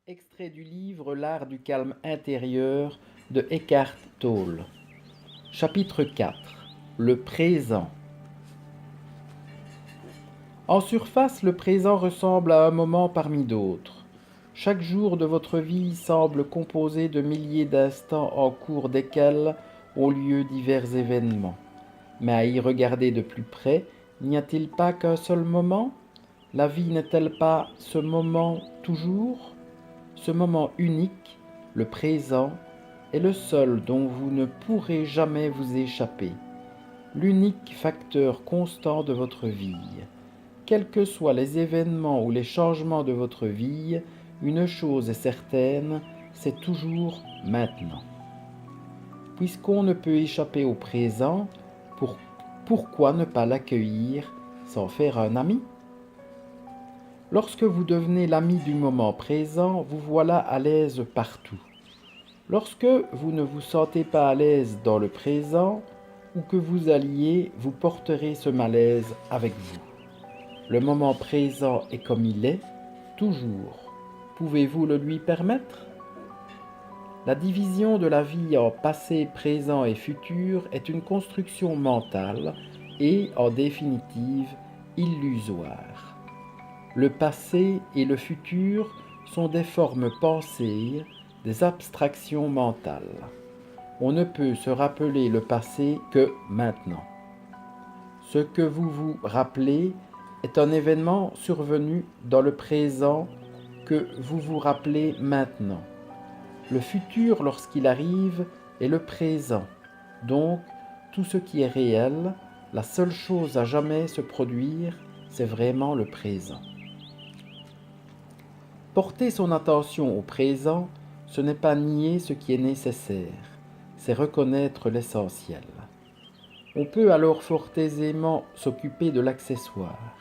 Extrait du livre L'art du calme intérieur de Eckhart Tolle. Chapitre 4. Le présent. En surface, le présent ressemble à un moment parmi d'autres. Chaque jour de votre vie semble composé de milliers d'instants en cours desquels ont lieu divers événements. Mais à y regarder de plus près, n'y a-t-il pas qu'un seul moment? La vie n'est-elle pas ce moment toujours? Ce moment unique, le présent, est le seul dont vous ne pourrez jamais vous échapper, l'unique facteur constant de votre vie. Quels que soient les événements ou les changements de votre vie, une chose est certaine, c'est toujours maintenant. Puisqu'on ne peut échapper au présent, pourquoi ne pas l'accueillir sans faire un ami? Lorsque vous devenez l'ami du moment présent, vous voilà à l'aise partout. Lorsque vous ne vous sentez pas à l'aise dans le présent, où que vous alliez, vous porterez ce malaise avec vous. Le moment présent est comme il est, toujours. Pouvez-vous le lui permettre? La division de la vie en passé, présent et futur est une construction mentale et, en définitive, illusoire. Le passé et le futur sont des formes pensées, des abstractions mentales. On ne peut se rappeler le passé que maintenant. Ce que vous vous rappelez est un événement survenu dans le présent que vous vous rappelez maintenant. Le futur, lorsqu'il arrive, est le présent. Donc, tout ce qui est réel, la seule chose à jamais se produire, c'est vraiment le présent. Porter son attention au présent, ce n'est pas nier ce qui est nécessaire, c'est reconnaître l'essentiel. On peut alors fort aisément s'occuper de l'accessoire.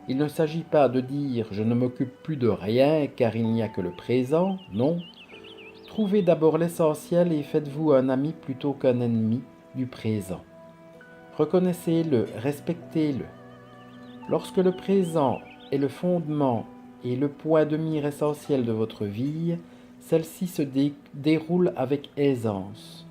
Il ne s'agit pas de dire « je ne m'occupe plus de rien car il n'y a que le présent », non. Trouvez d'abord l'essentiel et faites-vous un ami plutôt qu'un ennemi du présent. Reconnaissez-le, respectez-le. Lorsque le présent est le fondement et le point de mire essentiel de votre vie, celle-ci se déroule avec aisance.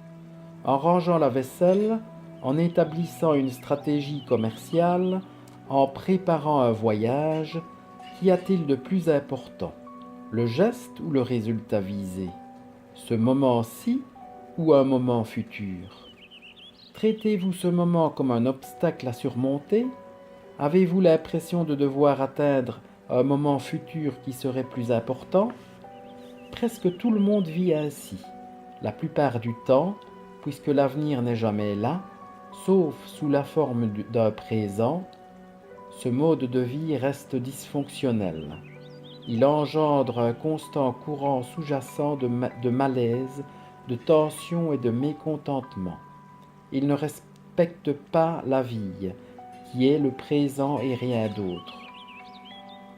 En rangeant la vaisselle, en établissant une stratégie commerciale, en préparant un voyage, qu'y a-t-il de plus important? Le geste ou le résultat visé? Ce moment-ci ou un moment futur? Traitez-vous ce moment comme un obstacle à surmonter? Avez-vous l'impression de devoir atteindre un moment futur qui serait plus important? Presque tout le monde vit ainsi, la plupart du temps, puisque l'avenir n'est jamais là, sauf sous la forme d'un présent. Ce mode de vie reste dysfonctionnel. Il engendre un constant courant sous-jacent de malaise, de tension et de mécontentement. Il ne respecte pas la vie, qui est le présent et rien d'autre.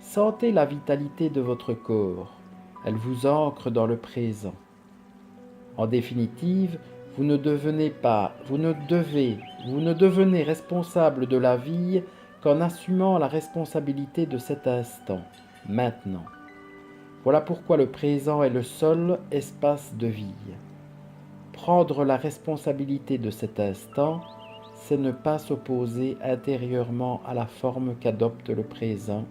Sentez la vitalité de votre corps, elle vous ancre dans le présent. En définitive, vous ne devenez responsable de la vie qu'en assumant la responsabilité de cet instant, maintenant. Voilà pourquoi le présent est le seul espace de vie. Prendre la responsabilité de cet instant, c'est ne pas s'opposer intérieurement à la forme qu'adopte le présent,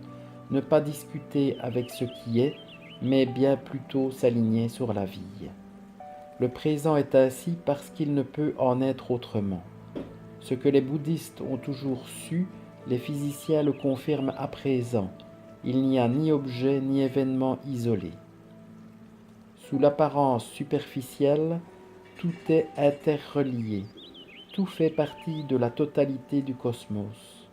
ne pas discuter avec ce qui est, mais bien plutôt s'aligner sur la vie. Le présent est ainsi parce qu'il ne peut en être autrement. Ce que les bouddhistes ont toujours su, les physiciens le confirment à présent. Il n'y a ni objet ni événement isolé. Sous l'apparence superficielle, tout est interrelié. Tout fait partie de la totalité du cosmos,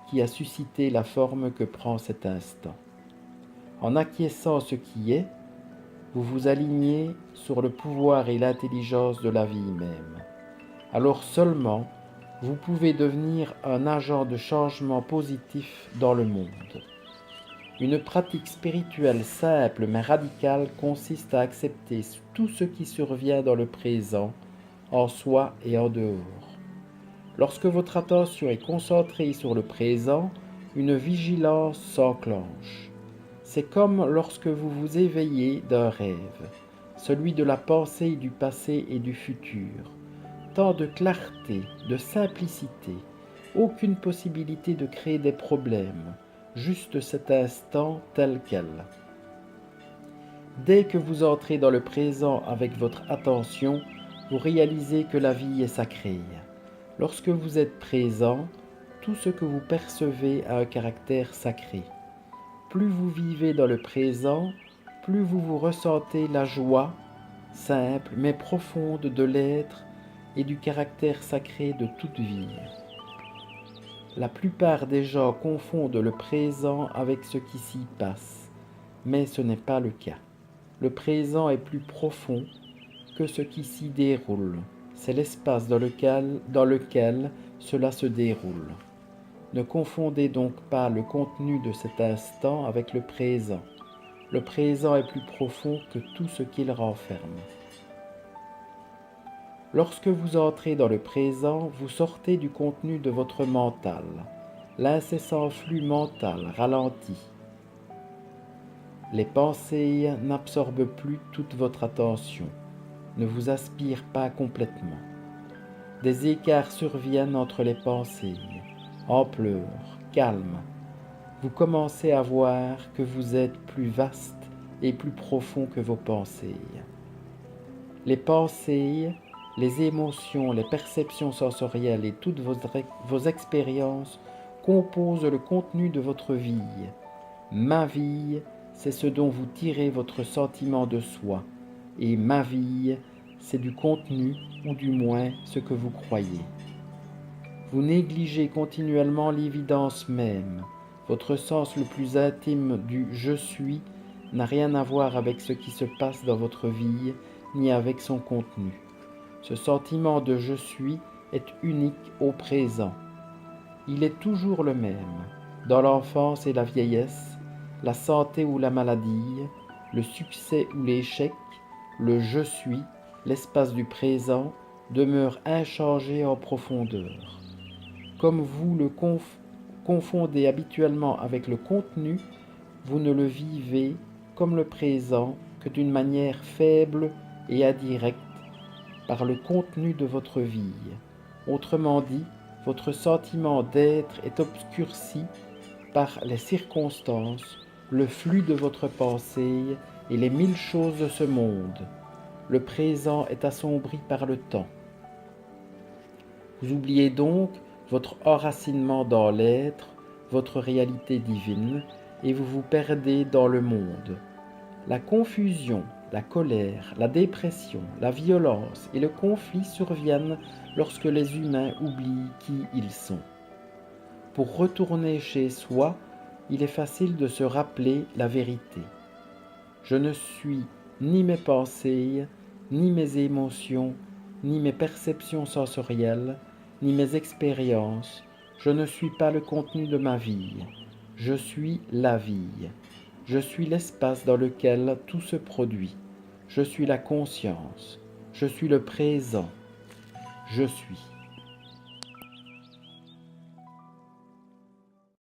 qui a suscité la forme que prend cet instant. En acquiesçant ce qui est, vous vous alignez sur le pouvoir et l'intelligence de la vie même. Alors seulement, vous pouvez devenir un agent de changement positif dans le monde. Une pratique spirituelle simple mais radicale consiste à accepter tout ce qui survient dans le présent, en soi et en dehors. Lorsque votre attention est concentrée sur le présent, une vigilance s'enclenche. C'est comme lorsque vous vous éveillez d'un rêve, celui de la pensée du passé et du futur. Tant de clarté, de simplicité, aucune possibilité de créer des problèmes, juste cet instant tel quel. Dès que vous entrez dans le présent avec votre attention, vous réalisez que la vie est sacrée. Lorsque vous êtes présent, tout ce que vous percevez a un caractère sacré. Plus vous vivez dans le présent, plus vous ressentez la joie, simple mais profonde de l'être et du caractère sacré de toute vie. La plupart des gens confondent le présent avec ce qui s'y passe, mais ce n'est pas le cas. Le présent est plus profond que ce qui s'y déroule. C'est l'espace dans lequel cela se déroule. Ne confondez donc pas le contenu de cet instant avec le présent. Le présent est plus profond que tout ce qu'il renferme. Lorsque vous entrez dans le présent, vous sortez du contenu de votre mental. L'incessant flux mental ralentit. Les pensées n'absorbent plus toute votre attention, ne vous aspirent pas complètement. Des écarts surviennent entre les pensées, ampleur, calme. Vous commencez à voir que vous êtes plus vaste et plus profond que vos pensées. Les pensées, les émotions, les perceptions sensorielles et toutes vos expériences composent le contenu de votre vie. Ma vie, c'est ce dont vous tirez votre sentiment de soi. Et ma vie, c'est du contenu, ou du moins ce que vous croyez. Vous négligez continuellement l'évidence même. Votre sens le plus intime du « je suis » n'a rien à voir avec ce qui se passe dans votre vie, ni avec son contenu. Ce sentiment de « je suis » est unique au présent. Il est toujours le même, dans l'enfance et la vieillesse, la santé ou la maladie, le succès ou l'échec, le « je suis », l'espace du présent, demeure inchangé en profondeur. Comme vous le confondez habituellement avec le contenu, vous ne le vivez comme le présent que d'une manière faible et indirecte par le contenu de votre vie. Autrement dit, votre sentiment d'être est obscurci par les circonstances, le flux de votre pensée et les mille choses de ce monde. Le présent est assombri par le temps. Vous oubliez donc votre enracinement dans l'être, votre réalité divine, et vous vous perdez dans le monde. La confusion, la colère, la dépression, la violence et le conflit surviennent lorsque les humains oublient qui ils sont. Pour retourner chez soi, il est facile de se rappeler la vérité. Je ne suis ni mes pensées, ni mes émotions, ni mes perceptions sensorielles, ni mes expériences. Je ne suis pas le contenu de ma vie. Je suis la vie. Je suis l'espace dans lequel tout se produit. Je suis la conscience. Je suis le présent. Je suis.